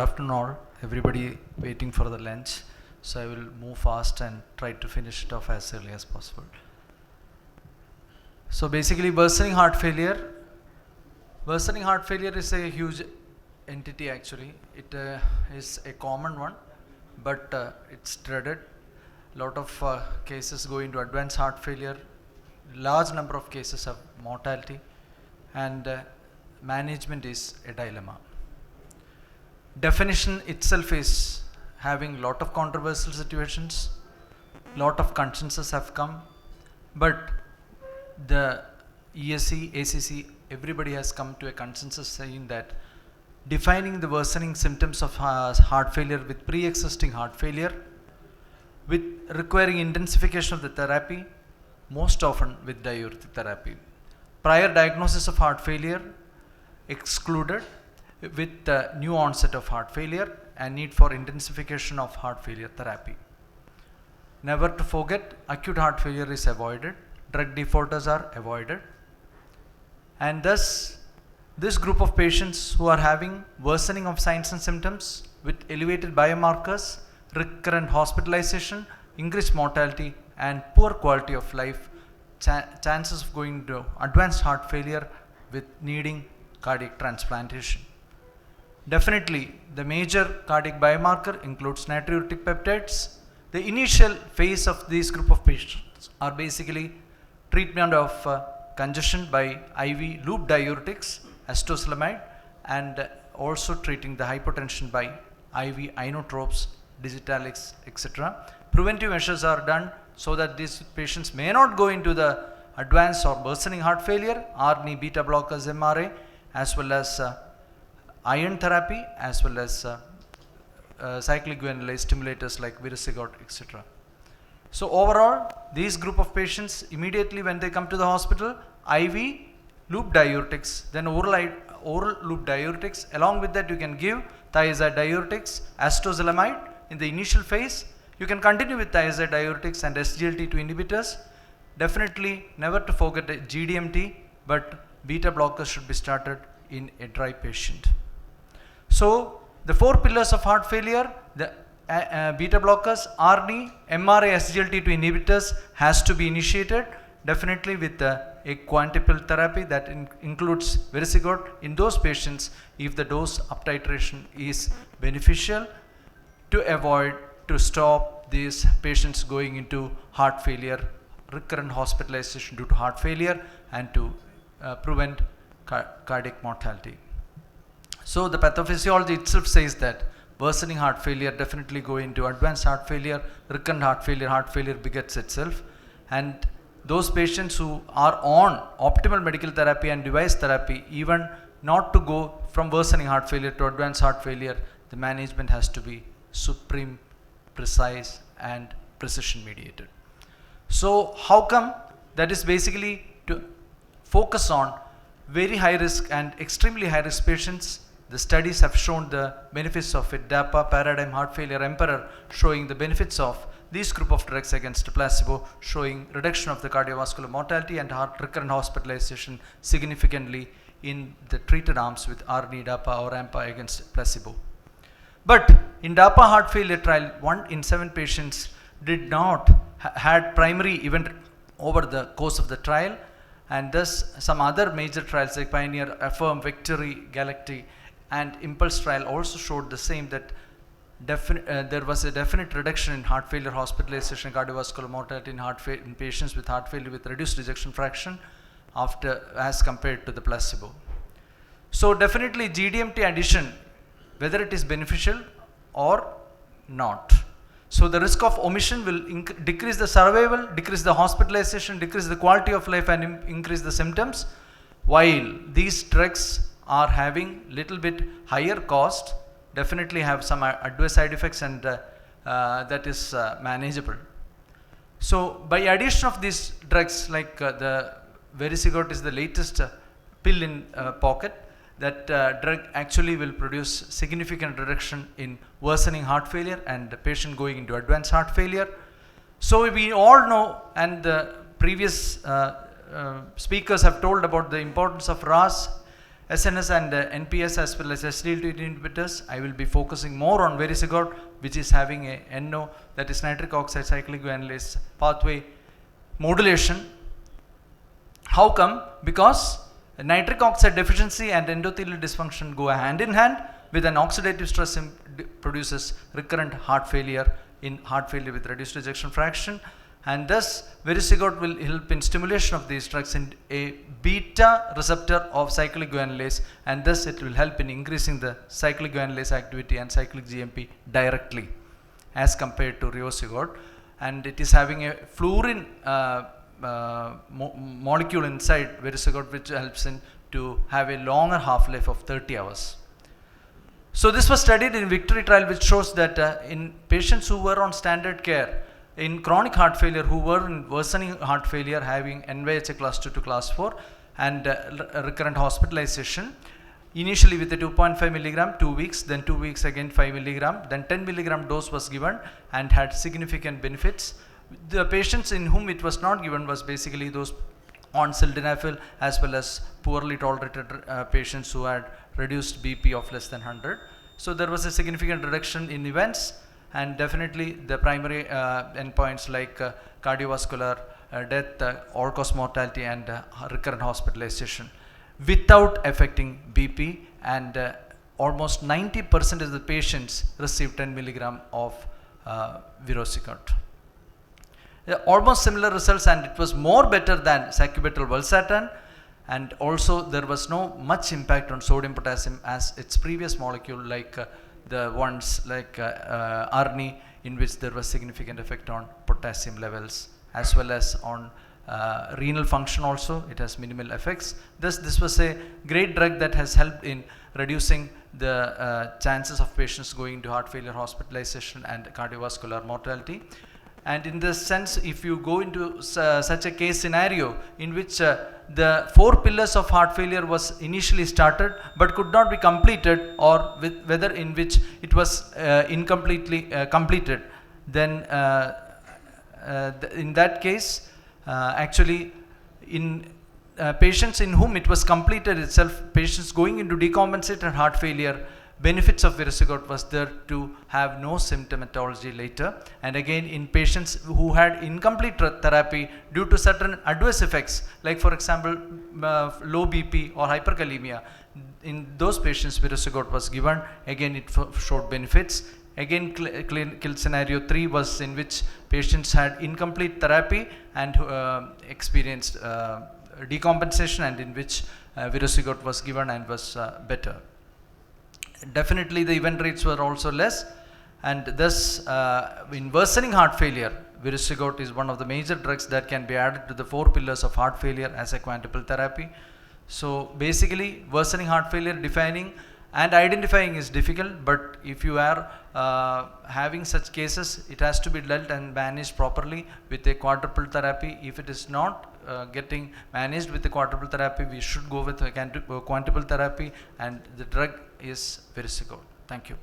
afternoon all. Everybody waiting for the lunch. So I will move fast and try to finish it off as early as possible. So basically worsening heart failure. Worsening heart failure is a huge entity actually. It is a common one, but it's dreaded. Lot of cases go into advanced heart failure. Large number of cases have mortality, and management is a dilemma. Definition itself is having lot of controversial situations, lot of consensus have come, but the ESC, ACC, everybody has come to a consensus saying that defining the worsening symptoms of heart failure with pre-existing heart failure, with requiring intensification of the therapy, most often with diuretic therapy. Prior diagnosis of heart failure excluded with the new onset of heart failure and need for intensification of heart failure therapy. Never to forget, acute heart failure is avoided, drug defaulters are avoided, and thus this group of patients who are having worsening of signs and symptoms with elevated biomarkers, recurrent hospitalization, increased mortality and poor quality of life, chances of going to advanced heart failure with needing cardiac transplantation. Definitely, the major cardiac biomarker includes natriuretic peptides. The initial phase of this group of patients are basically treatment of congestion by IV loop diuretics, acetosalamide, and also treating the hypertension by IV inotropes, digitalis, etc. Preventive measures are done so that these patients may not go into the advanced or worsening heart failure, ARNI, beta blockers, MRA, as well as iron therapy, as well as cyclic guanylate stimulators like Worsening, etc. So overall, these group of patients, immediately when they come to the hospital, IV loop diuretics, then oral loop diuretics. Along with that, you can give thiazide diuretics, acetosalamide in the initial phase. You can continue with thiazide diuretics and SGLT2 inhibitors. Definitely never to forget GDMT, but beta blockers should be started in a dry patient. So the four pillars of heart failure, the beta blockers, ARNI, MRA, SGLT2 inhibitors has to be initiated, definitely with a quintuple therapy that includes Worsening in those patients if the dose up titration is beneficial, to avoid, to stop these patients going into heart failure, recurrent hospitalization due to heart failure, and to prevent cardiac mortality. So the pathophysiology itself says that worsening heart failure definitely go into advanced heart failure, recurrent heart failure begets itself, and those patients who are on optimal medical therapy and device therapy, even not to go from worsening heart failure to advanced heart failure, the management has to be supreme, precise and precision mediated. So how come? That is basically to focus on very high risk and extremely high risk patients. The studies have shown the benefits of it. DAPA, Paradigm, Heart Failure, Emperor, showing the benefits of this group of drugs against placebo, showing reduction of the cardiovascular mortality and recurrent hospitalization significantly in the treated arms with ARNI, DAPA or AMPA against placebo. But in DAPA heart failure trial, 1 in 7 patients did not had primary event over the course of the trial, and thus some other major trials like Pioneer, Affirm, Victory, Galactic and Impulse trial also showed the same, that there was a definite reduction in heart failure hospitalization, cardiovascular mortality in patients with heart failure with reduced ejection fraction as compared to the placebo. So definitely GDMT addition, whether it is beneficial or not. So the risk of omission will decrease the survival, decrease the hospitalization, decrease the quality of life and increase the symptoms, while these drugs are having little bit higher cost, definitely have some adverse side effects, and that is manageable. So by addition of these drugs, like the Worsening is the latest pill in pocket, that drug actually will produce significant reduction in worsening heart failure and the patient going into advanced heart failure. So we all know, and the previous speakers have told about the importance of RAS SNS and NPS as well as SGLT2 inhibitors, I will be focusing more on Vericiguat, which is having a NO, that is nitric oxide cyclic guanylase pathway modulation. How come? Because nitric oxide deficiency and endothelial dysfunction go hand in hand. With an oxidative stress produces recurrent heart failure with reduced ejection fraction, and thus Vericiguat will help in stimulation of these drugs in a beta receptor of cyclic guanylase, and thus it will help in increasing the cyclic guanylase activity and cyclic GMP directly as compared to Vericiguat. And it is having a fluorine molecule inside Vericiguat, which helps in to have a longer half-life of 30 hours. So this was studied in Victory trial, which shows that in patients who were on standard care in chronic heart failure, who were in worsening heart failure having NYHA class 2 to class 4 and recurrent hospitalization, initially with the 2.5 milligram 2 weeks, then 2 weeks again 5 milligram, then 10 milligram dose was given and had significant benefits. The patients in whom it was not given was basically those on sildenafil as well as poorly tolerated patients who had reduced BP of less than 100. So there was a significant reduction in events, and definitely the primary endpoints like cardiovascular death, all-cause mortality and recurrent hospitalization without affecting BP, and almost 90% of the patients received 10 milligram of Vericiguat. Almost similar results, and it was more better than sacubitril valsartan, and also there was no much impact on sodium potassium as its previous molecule, like the ones like Arni, in which there was significant effect on potassium levels as well as on renal function also. It has minimal effects. Thus this was a great drug that has helped in reducing the chances of patients going to heart failure hospitalization and cardiovascular mortality. And in this sense, if you go into such a case scenario in which the 4 pillars of heart failure was initially started but could not be completed, or whether in which it was incompletely completed, then in that case, actually in patients in whom it was completed itself, patients going into decompensated heart failure, benefits of Vericiguat was there to have no symptomatology later. And again, in patients who had incomplete therapy due to certain adverse effects, like for example low BP or hyperkalemia, in those patients Vericiguat was given. Again, it showed benefits. Again, clinical scenario 3 was in which patients had incomplete therapy and experienced decompensation, and in which Vericiguat was given and was better. Definitely the event rates were also less, and thus in worsening heart failure, Vericiguat is one of the major drugs that can be added to the 4 pillars of heart failure as a quintuple therapy. So basically, worsening heart failure defining and identifying is difficult, but if you are having such cases, it has to be dealt and managed properly with a quadruple therapy. If it is not getting managed with the quadruple therapy, we should go with a quintuple therapy, and the drug is Vericiguat. Thank you.